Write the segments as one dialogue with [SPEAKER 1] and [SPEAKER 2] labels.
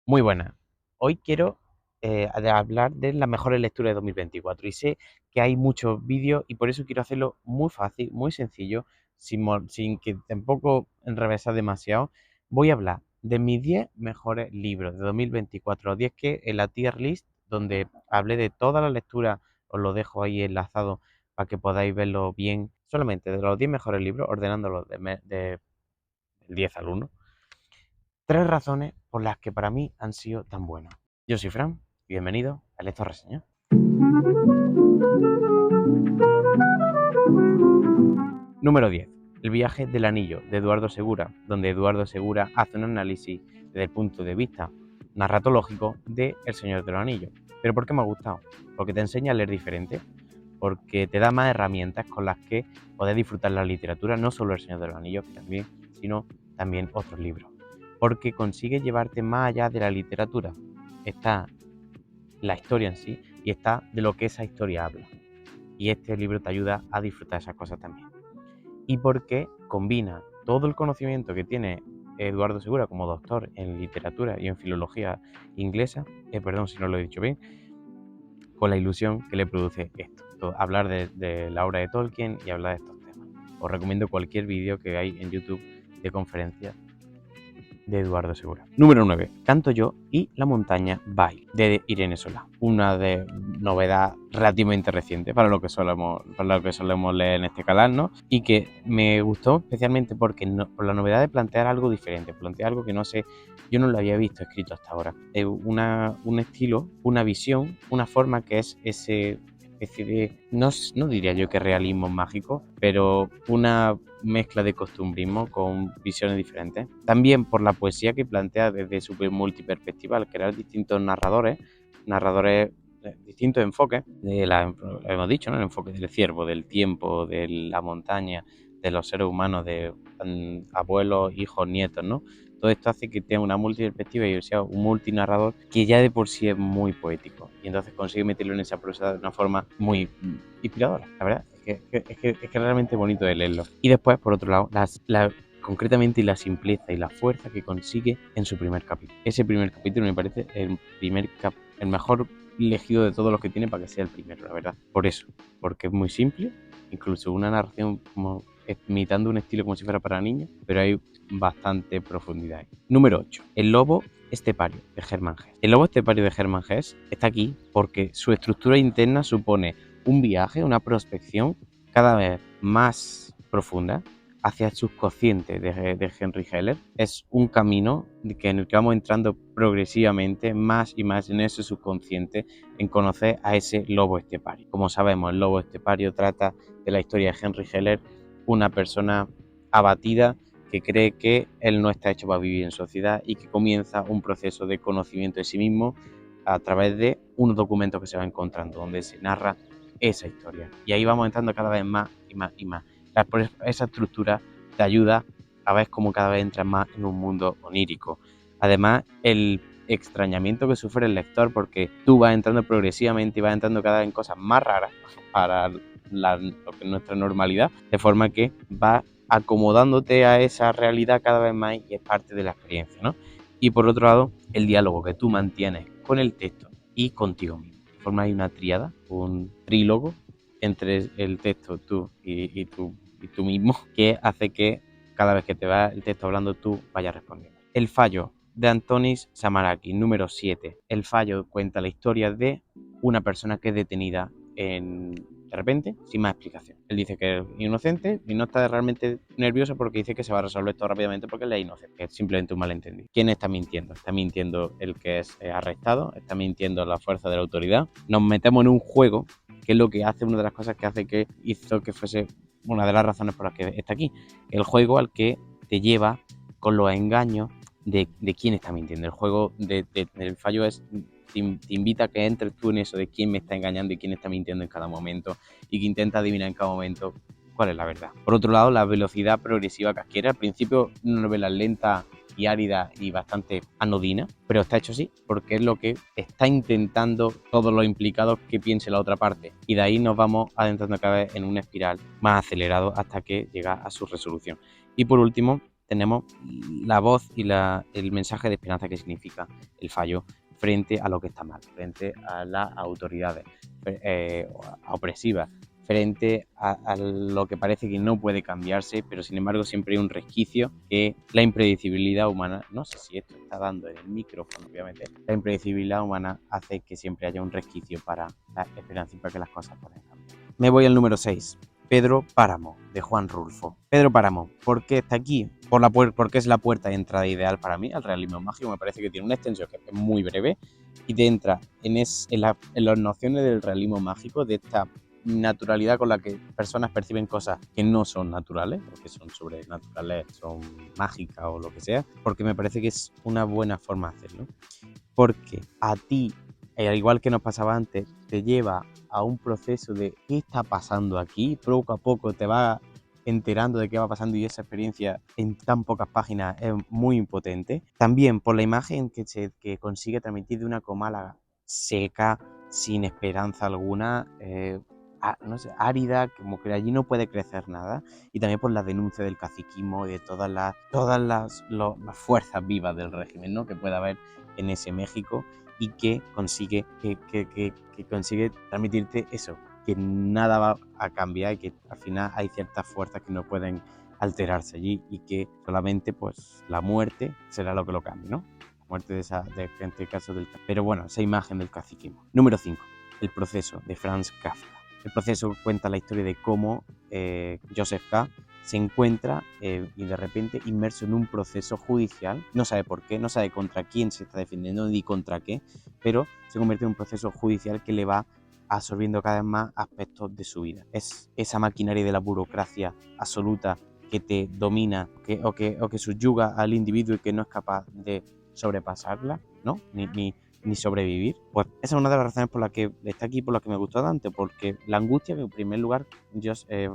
[SPEAKER 1] Muy buenas. Hoy quiero hablar de las mejores lecturas de 2024 y sé que hay muchos vídeos y por eso quiero hacerlo muy fácil, muy sencillo, sin que tampoco enrevesar demasiado. Voy a hablar de mis 10 mejores libros de 2024, los 10 que en la tier list, donde hablé de todas las lecturas, os lo dejo ahí enlazado para que podáis verlo bien, solamente de los 10 mejores libros, ordenándolos del 10 al 1. Tres razones por las que para mí han sido tan buenos. Yo soy Fran, bienvenido a Lector Reseña. Número 10. El viaje del anillo, de Eduardo Segura, donde Eduardo Segura hace un análisis desde el punto de vista narratológico de El Señor de los Anillos. ¿Pero por qué me ha gustado? Porque te enseña a leer diferente, porque te da más herramientas con las que poder disfrutar la literatura, no solo El Señor de los Anillos, sino también otros libros. Porque consigue llevarte más allá de la literatura. Está la historia en sí y está de lo que esa historia habla. Y este libro te ayuda a disfrutar esas cosas también. Y porque combina todo el conocimiento que tiene Eduardo Segura como doctor en literatura y en filología inglesa, perdón si no lo he dicho bien, con la ilusión que le produce esto, hablar de la obra de Tolkien y hablar de estos temas. Os recomiendo cualquier vídeo que hay en YouTube de conferencias de Eduardo Segura. Número 9. Canto yo y la montaña baila, de Irene Solá. Una de novedad relativamente reciente para lo que solemos leer en este canal, ¿no? Y que me gustó especialmente porque por la novedad de plantear algo diferente, plantear algo que no sé, yo no lo había visto escrito hasta ahora. Un estilo, una visión, una forma que es ese especie de, no diría yo que realismo mágico, pero una mezcla de costumbrismo con visiones diferentes. También por la poesía que plantea desde su multiperspectiva, al crear distintos narradores distintos enfoques, hemos dicho, ¿no? El enfoque del ciervo, del tiempo, de la montaña, de los seres humanos, de abuelos, hijos, nietos, ¿no? Todo esto hace que tenga una multiperspectiva y sea un multinarrador que ya de por sí es muy poético. Y entonces consigue meterlo en esa prosa de una forma muy inspiradora, la verdad. Es que realmente bonito de leerlo. Y después, por otro lado, concretamente la simpleza y la fuerza que consigue en su primer capítulo. Ese primer capítulo me parece el mejor elegido de todos los que tiene para que sea el primero, la verdad. Por eso, porque es muy simple, incluso una narración como imitando un estilo como si fuera para niños, pero hay bastante profundidad ahí. Número 8. El lobo estepario de Hermann Hesse. El lobo estepario de Hermann Hesse está aquí porque su estructura interna supone un viaje, una prospección cada vez más profunda hacia el subconsciente de Henry Heller. Es un camino en el que vamos entrando progresivamente más y más en ese subconsciente, en conocer a ese lobo estepario. Como sabemos, el lobo estepario trata de la historia de Henry Heller, una persona abatida que cree que él no está hecho para vivir en sociedad y que comienza un proceso de conocimiento de sí mismo a través de unos documentos que se va encontrando, donde se narra esa historia. Y ahí vamos entrando cada vez más y más y más. Esa estructura te ayuda a ver cómo cada vez entras más en un mundo onírico. Además, el extrañamiento que sufre el lector, porque tú vas entrando progresivamente y vas entrando cada vez en cosas más raras para lo que es nuestra normalidad, de forma que vas acomodándote a esa realidad cada vez más y es parte de la experiencia, ¿no? Y por otro lado, el diálogo que tú mantienes con el texto y contigo mismo. Forma ahí una tríada, un trílogo entre el texto, tú y tú mismo, que hace que cada vez que te va el texto hablando tú vayas respondiendo. El fallo de Antonis Samarakis, número 7. El fallo cuenta la historia de una persona que es detenida de repente, sin más explicación. Él dice que es inocente y no está realmente nervioso porque dice que se va a resolver esto rápidamente porque él es inocente, que es simplemente un malentendido. ¿Quién está mintiendo? Está mintiendo el que es arrestado, está mintiendo la fuerza de la autoridad. Nos metemos en un juego que es lo que hace, una de las cosas que hace que hizo que fuese una de las razones por las que está aquí. El juego al que te lleva con los engaños de quién está mintiendo. El juego del fallo te invita a que entres tú en eso de quién me está engañando y quién está mintiendo en cada momento y que intenta adivinar en cada momento cuál es la verdad. Por otro lado, la velocidad progresiva que adquiere. Al principio una novela lenta y árida y bastante anodina, pero está hecho así porque es lo que está intentando todos los implicados que piense la otra parte, y de ahí nos vamos adentrando cada vez en una espiral más acelerado hasta que llega a su resolución. Y por último, tenemos la voz y el mensaje de esperanza que significa el fallo frente a lo que está mal, frente a las autoridades opresivas, frente a lo que parece que no puede cambiarse, pero sin embargo siempre hay un resquicio que la impredecibilidad humana, no sé si esto está dando en el micrófono, obviamente, la impredecibilidad humana hace que siempre haya un resquicio para la esperanza y para que las cosas puedan cambiar. Me voy al número 6. Pedro Páramo, de Juan Rulfo. Pedro Páramo, ¿por qué está aquí? Porque es la puerta de entrada ideal para mí al realismo mágico. Me parece que tiene una extensión que es muy breve y te entra en las nociones del realismo mágico, de esta naturalidad con la que personas perciben cosas que no son naturales, o que son sobrenaturales, son mágicas o lo que sea, porque me parece que es una buena forma de hacerlo. Porque a ti, al igual que nos pasaba antes, te lleva a un proceso de qué está pasando aquí, poco a poco te va enterando de qué va pasando y esa experiencia en tan pocas páginas es muy impotente. También por la imagen que consigue transmitir de una Comala seca, sin esperanza alguna, no sé, árida, como que allí no puede crecer nada, y también por la denuncia del caciquismo y de las fuerzas vivas del régimen, ¿no?, que pueda haber en ese México y que consigue, que consigue transmitirte eso, que nada va a cambiar y que al final hay ciertas fuerzas que no pueden alterarse allí y que solamente pues la muerte será lo que lo cambie, ¿no? La muerte de en este caso Pero bueno, esa imagen del caciquismo. Número 5. El proceso, de Franz Kafka. El proceso cuenta la historia de cómo Joseph K. se encuentra y de repente inmerso en un proceso judicial, no sabe por qué, no sabe contra quién se está defendiendo ni contra qué, pero se convierte en un proceso judicial que le va absorbiendo cada vez más aspectos de su vida. Es esa maquinaria de la burocracia absoluta que te domina o que subyuga al individuo y que no es capaz de sobrepasarla, ¿no? Ni sobrevivir. Pues esa es una de las razones por las que está aquí, por las que me gustó Dante, porque la angustia que en primer lugar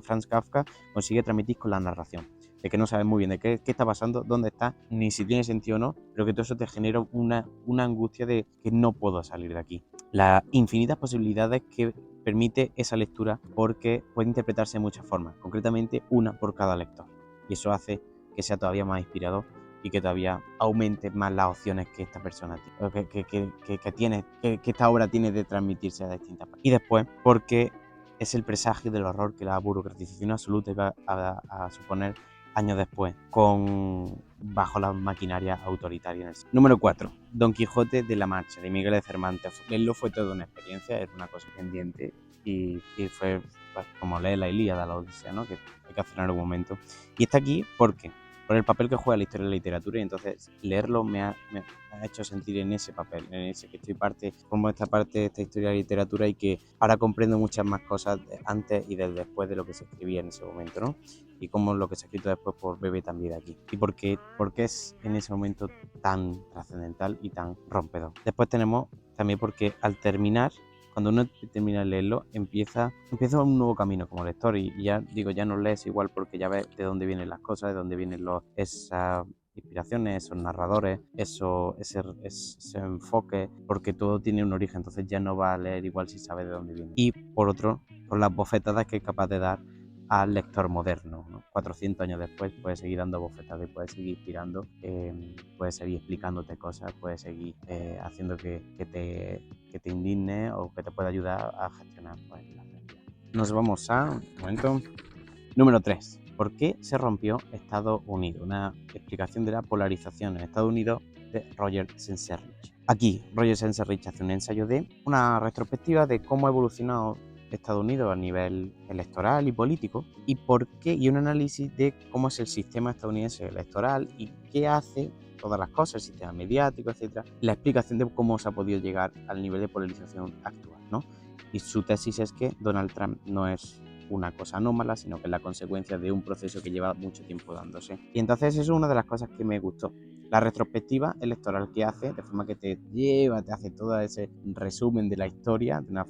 [SPEAKER 1] Franz Kafka consigue transmitir con la narración, de que no sabes muy bien de qué está pasando, dónde está, ni si tiene sentido o no, pero que todo eso te genera una angustia de que no puedo salir de aquí. Las infinitas posibilidades que permite esa lectura, porque puede interpretarse de muchas formas, concretamente una por cada lector, y eso hace que sea todavía más inspirador y que todavía aumente más las opciones que esta persona tiene, que esta obra tiene de transmitirse a distintas partes. Y después, porque es el presagio del horror que la burocratización absoluta iba a suponer años después, bajo las maquinarias autoritarias. Número 4. Don Quijote de la Mancha, de Miguel de Cervantes. Leerlo fue toda una experiencia, era una cosa pendiente y fue como leer la Ilíada, la Odisea, ¿no?, que hay que hacer en algún momento. Y está aquí porque por el papel que juega la historia de la literatura, y entonces leerlo me ha hecho sentir en ese papel, en ese que formo esta parte de esta historia de la literatura y que ahora comprendo muchas más cosas antes y después de lo que se escribía en ese momento, ¿no? Y como lo que se ha escrito después por Bebe también aquí. Y por qué es en ese momento tan trascendental y tan rompedor. Después tenemos también porque al terminar, cuando uno termina de leerlo, empieza un nuevo camino como lector y ya digo, ya no lees igual porque ya ves de dónde vienen las cosas, de dónde vienen esas inspiraciones, esos narradores, ese enfoque, porque todo tiene un origen, entonces ya no vas a leer igual si sabes de dónde viene. Y por otro, por las bofetadas que es capaz de dar al lector moderno, ¿no? 400 años después puedes seguir dando bofetadas y puedes seguir inspirando, puedes seguir explicándote cosas, puedes seguir haciendo que te indigne o que te pueda ayudar a gestionar pues, la realidad. Nos vamos a un momento. Número 3. ¿Por qué se rompió Estados Unidos? Una explicación de la polarización en Estados Unidos de Roger Senserrich. Aquí Roger Senserrich hace un ensayo de una retrospectiva de cómo ha evolucionado Estados Unidos a nivel electoral y político y por qué, y un análisis de cómo es el sistema estadounidense electoral y qué hace todas las cosas, el sistema mediático, etcétera, la explicación de cómo se ha podido llegar al nivel de polarización actual, ¿no? Y su tesis es que Donald Trump no es una cosa anómala, sino que es la consecuencia de un proceso que lleva mucho tiempo dándose. Y entonces eso es una de las cosas que me gustó. La retrospectiva electoral que hace, de forma que te hace todo ese resumen de la historia, de una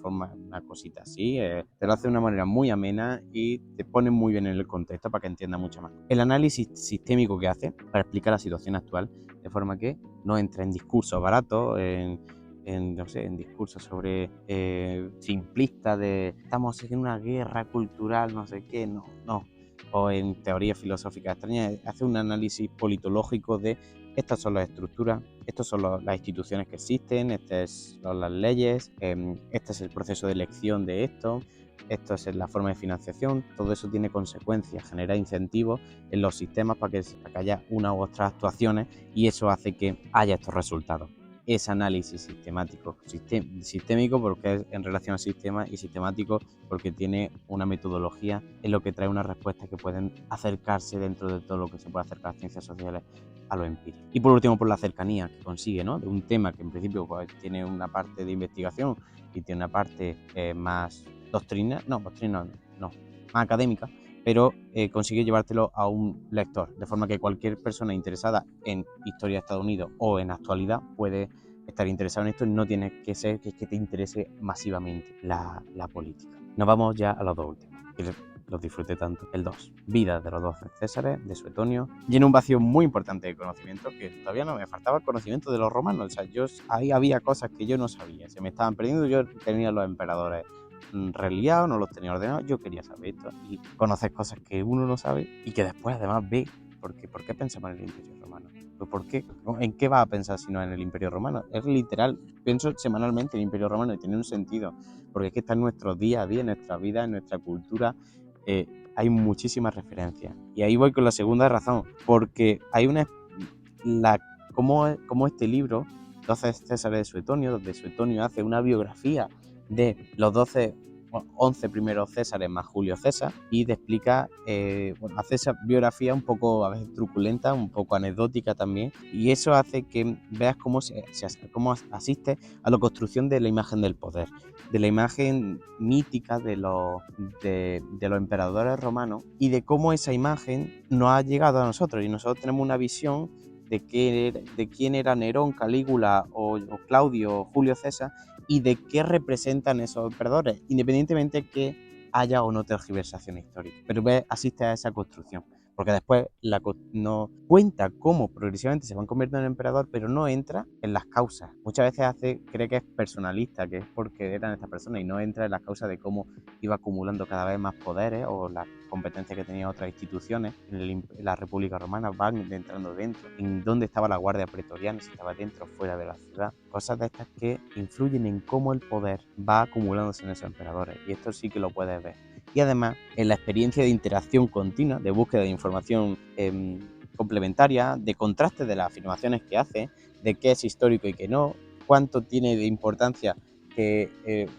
[SPEAKER 1] cosita así, te lo hace de una manera muy amena y te pone muy bien en el contexto para que entienda mucho más. El análisis sistémico que hace para explicar la situación actual, de forma que no entra en discursos baratos, no sé, en discursos sobre simplistas de estamos en una guerra cultural, no sé qué, no, o en teorías filosóficas extrañas, hace un análisis politológico de estas son las estructuras, estas son las instituciones que existen, estas son las leyes, este es el proceso de elección de esto es la forma de financiación, todo eso tiene consecuencias, genera incentivos en los sistemas para que haya una u otras actuaciones y eso hace que haya estos resultados. Es análisis sistemático, sistémico porque es en relación al sistema y sistemático porque tiene una metodología en lo que trae unas respuestas que pueden acercarse dentro de todo lo que se puede acercar a las ciencias sociales a lo empírico. Y por último, por la cercanía que consigue, ¿no? De un tema que en principio pues, tiene una parte de investigación y tiene una parte más más académica, pero consigue llevártelo a un lector, de forma que cualquier persona interesada en historia de Estados Unidos o en actualidad puede estar interesado en esto y no tiene que ser que te interese masivamente la política. Nos vamos ya a los dos últimos, que los disfruté tanto. El 2, Vida de los 12 Césares, de Suetonio. Llena un vacío muy importante de conocimiento, que todavía no me faltaba el conocimiento de los romanos. O sea, ahí había cosas que yo no sabía, se me estaban perdiendo. Yo tenía los emperadores reliados, no los tenía ordenados, yo quería saber esto y conocer cosas que uno no sabe y que después además ve, porque ¿por qué pensamos en el Imperio Romano? Pues ¿por qué? ¿En qué vas a pensar si no en el Imperio Romano? Es literal, pienso semanalmente en el Imperio Romano y tiene un sentido, porque es que está en nuestro día a día, en nuestra vida, en nuestra cultura, hay muchísimas referencias. Y ahí voy con la segunda razón, porque hay como este libro, 12 Césares de Suetonio, donde Suetonio hace una biografía de los 11 primeros Césares más Julio César y te explica, hace esa biografía un poco a veces truculenta, un poco anecdótica también, y eso hace que veas cómo cómo asiste a la construcción de la imagen del poder, de la imagen mítica de los emperadores romanos y de cómo esa imagen nos ha llegado a nosotros y nosotros tenemos una visión de quién era Nerón, Calígula o Claudio o Julio César y de qué representan esos emperadores, independientemente que haya o no tergiversación histórica. Pero asiste a esa construcción, porque después no cuenta cómo progresivamente se van convirtiendo en emperador, pero no entra en las causas. Muchas veces cree que es personalista, que es porque eran estas personas, y no entra en las causas de cómo iba acumulando cada vez más poderes o las competencias que tenían otras instituciones en la República Romana, van entrando dentro, en dónde estaba la Guardia Pretoriana, si estaba dentro o fuera de la ciudad, cosas de estas que influyen en cómo el poder va acumulándose en esos emperadores, y esto sí que lo puedes ver. Y además, en la experiencia de interacción continua, de búsqueda de información complementaria, de contraste de las afirmaciones que hace, de qué es histórico y qué no, cuánto tiene de importancia que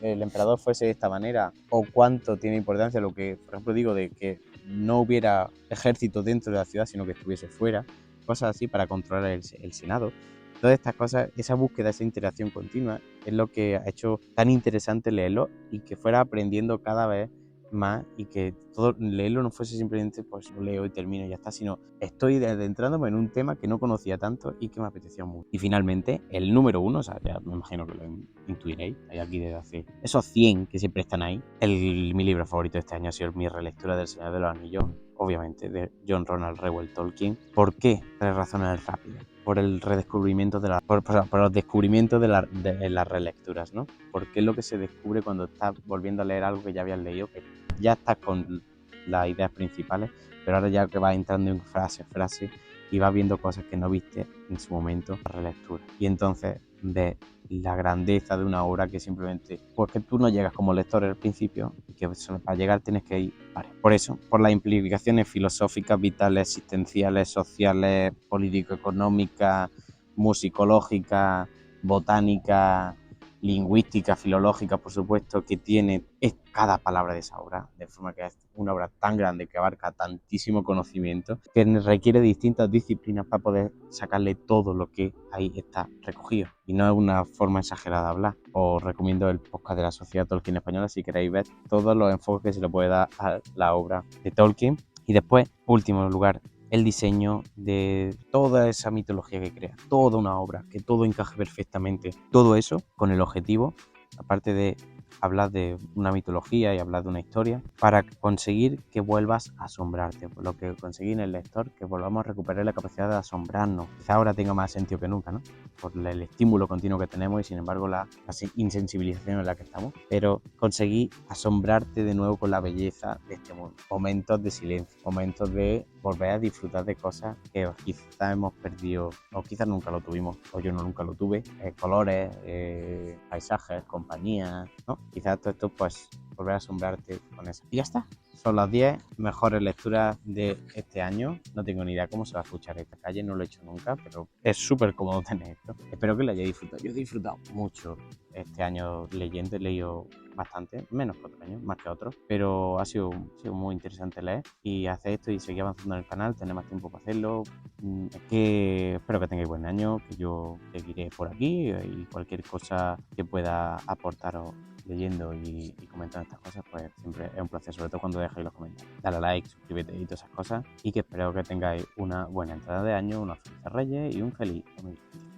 [SPEAKER 1] el emperador fuese de esta manera o cuánto tiene importancia lo que, por ejemplo, digo de que no hubiera ejército dentro de la ciudad, sino que estuviese fuera, cosas así para controlar el Senado. Todas estas cosas, esa búsqueda, esa interacción continua es lo que ha hecho tan interesante leerlo y que fuera aprendiendo cada vez más y que todo leerlo no fuese simplemente pues lo leo y termino y ya está, sino estoy adentrándome en un tema que no conocía tanto y que me apetecía mucho. Y finalmente, el número 1, o sea, ya me imagino que lo intuiréis, hay aquí desde hace esos 100 que siempre están ahí. Mi libro favorito de este año ha sido mi relectura del Señor de los Anillos, obviamente, de John Ronald Reuel Tolkien. ¿Por qué? 3 razones rápidas. Por el redescubrimiento por los descubrimientos de las relecturas, ¿no? Porque es lo que se descubre cuando estás volviendo a leer algo que ya habías leído, que ya estás con las ideas principales, pero ahora ya que vas entrando en frase y vas viendo cosas que no viste en su momento la relectura. Y entonces ves la grandeza de una obra que simplemente, pues que tú no llegas como lector al principio y que para llegar tienes que ir. Vale. Por eso, por las implicaciones filosóficas, vitales, existenciales, sociales, político-económicas, musicológicas, botánicas, lingüística, filológica, por supuesto, que tiene cada palabra de esa obra, de forma que es una obra tan grande que abarca tantísimo conocimiento, que requiere distintas disciplinas para poder sacarle todo lo que ahí está recogido. Y no es una forma exagerada de hablar. Os recomiendo el podcast de la Sociedad Tolkien Española si queréis ver todos los enfoques que se le puede dar a la obra de Tolkien. Y después, último lugar, el diseño de toda esa mitología que crea, toda una obra, que todo encaje perfectamente, todo eso con el objetivo, aparte de hablas de una mitología y hablas de una historia para conseguir que vuelvas a asombrarte, por lo que conseguí en el lector, que volvamos a recuperar la capacidad de asombrarnos. Quizá ahora tenga más sentido que nunca, ¿no? Por el estímulo continuo que tenemos y sin embargo la insensibilización en la que estamos, pero conseguí asombrarte de nuevo con la belleza de este mundo. Momentos de silencio, momentos de volver a disfrutar de cosas que quizás hemos perdido o quizás nunca lo tuvimos o yo nunca lo tuve, colores, paisajes, compañía, ¿no? Quizás todo esto pues volver a asombrarte con eso. Y ya está. Son las 10 mejores lecturas de este año. No tengo ni idea cómo se va a escuchar esta calle, no lo he hecho nunca, pero es súper cómodo tener esto. Espero que lo hayáis disfrutado. Yo he disfrutado mucho este año leyendo, he leído bastante, menos que otros años, más que otros, pero ha sido muy interesante leer y hacer esto y seguir avanzando en el canal, tener más tiempo para hacerlo. Que espero que tengáis buen año, que yo seguiré por aquí y cualquier cosa que pueda aportaros leyendo y comentando estas cosas, pues siempre es un placer, sobre todo cuando dejáis los comentarios. Dale a like, suscríbete y todas esas cosas y que espero que tengáis una buena entrada de año, unos felices reyes y un feliz 2020.